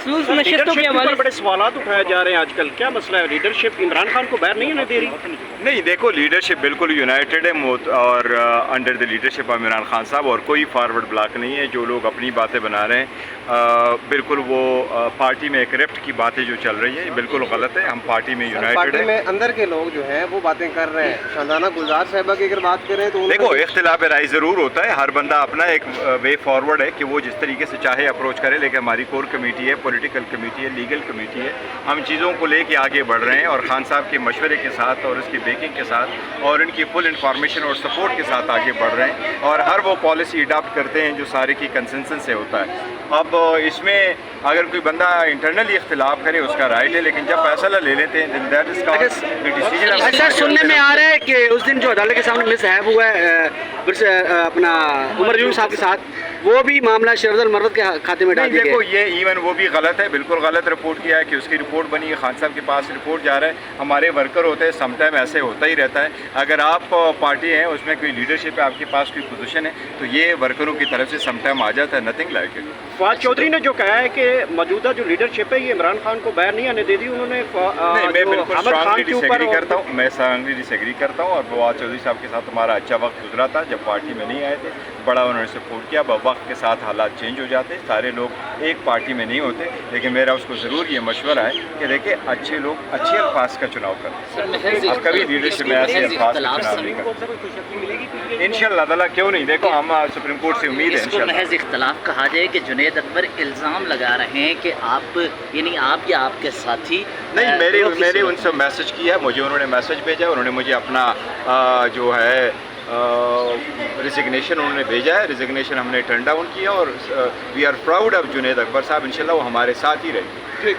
مخصوص نشستوں کے حوالے بڑے سوالات اٹھائے جا رہے ہیں آج کل، کیا مسئلہ ہے؟ لیڈرشپ عمران خان کو باہر نہیں آنے دے رہی؟ نہیں دیکھو، لیڈرشپ بالکل یونائٹڈ ہے اور under the leadership of Imran Khan صاحب، اور کوئی فارورڈ بلاک نہیں ہے. جو لوگ اپنی باتیں بنا رہے ہیں بالکل وہ پارٹی میں ایک رفٹ کی باتیں جو چل رہی ہیں بالکل غلط ہے. ہم پارٹی میں یونائٹڈ پارٹی ہیں. میں اندر کے لوگ جو ہیں وہ باتیں کر رہے ہیں. شاندانہ گلزار صاحبہ کی اگر بات کریں تو دیکھو اختلاف رائے ضرور ہوتا ہے، ہر بندہ اپنا ایک وے فارورڈ ہے کہ وہ جس طریقے سے چاہے اپروچ کرے، لیکن ہماری کور کمیٹی ہے، پولیٹیکل کمیٹی ہے، لیگل کمیٹی ہے. ہم چیزوں کو لے کے آگے بڑھ رہے ہیں اور خان صاحب کے مشورے کے ساتھ اور اس کی بیکنگ کے ساتھ اور ان کی فل انفارمیشن اور سپورٹ کے ساتھ آگے بڑھ رہے ہیں، اور ہر وہ پالیسی اڈاپٹ کرتے ہیں جو سارے کی کنسنسس سے ہوتا ہے. اب اس میں اگر کوئی بندہ انٹرنلی اختلاف کرے اس کا رائٹ ہے، لیکن جب فیصلہ لے لیتے ہیں دیٹ از ڈیسیجن. سر سننے میں آ رہا ہے کہ اس دن جو عدالت کے سامنے مس ہیب ہوا ہے اپنا عمر یونس صاحب کے ساتھ، وہ بھی معاملہ شرد المرد کے کھاتے میں ڈال دیا گیا. دیکھو یہ ایون وہ بھی غلط ہے، بالکل غلط رپورٹ کیا ہے کہ اس کی رپورٹ بنی ہے، خان صاحب کے پاس رپورٹ جا رہا ہے. ہمارے ورکر ہوتے ہیں، سم ٹائم ایسے ہوتا ہی رہتا ہے. اگر آپ پارٹی ہیں، اس میں کوئی لیڈرشپ ہے، آپ کے پاس کوئی پوزیشن ہے، تو یہ ورکروں کی طرف سے سم ٹائم آ جاتا ہے. Nothing like it. Fawad Chaudhry نے جو کہا ہے کہ موجودہ جو لیڈرشپ ہے یہ عمران خان کو باہر نہیں آنے دے دی، انہوں نے میں بالکل اسٹرانگلی ڈس ایگری کرتا ہوں. میں اسٹرانگلی ڈس ایگری کرتا ہوں. اور فواد چودھری صاحب کے ساتھ ہمارا اچھا وقت گزرا تھا جب پارٹی میں نہیں آئے تھے. بڑا انہوں نے سپورٹ کیا. وقت کے ساتھ حالات چینج ہو جاتے، سارے لوگ ایک پارٹی میں نہیں ہوتے، لیکن میرا اس کو ضرور یہ مشورہ ہے کہ دیکھیں اچھے لوگ اچھے الفاظ کا چناؤ کریں. آپ کبھی لیڈرشپ میں ایسے الفاظ کا چناؤ نہیں کرتے. ان شاء اللہ تعالیٰ کیوں نہیں. دیکھو ہم سپریم کورٹ سے امید ہے اس کو محض اختلاف کہا جائے کہ جنید اکبر الزام لگا رہے ہیں کہ آپ یعنی آپ یا آپ کے ساتھی نہیں. میرے ان سے میسج کیا، مجھے انہوں نے میسج بھیجا، انہوں نے مجھے اپنا جو ہے ریزگنیشن انہوں نے بھیجا ہے. ریزگنیشن ہم نے ٹرن ڈاؤن کیا اور we are proud of Junaid Akbar sahab. انشاءاللہ وہ ہمارے ساتھ ہی رہے. ٹھیک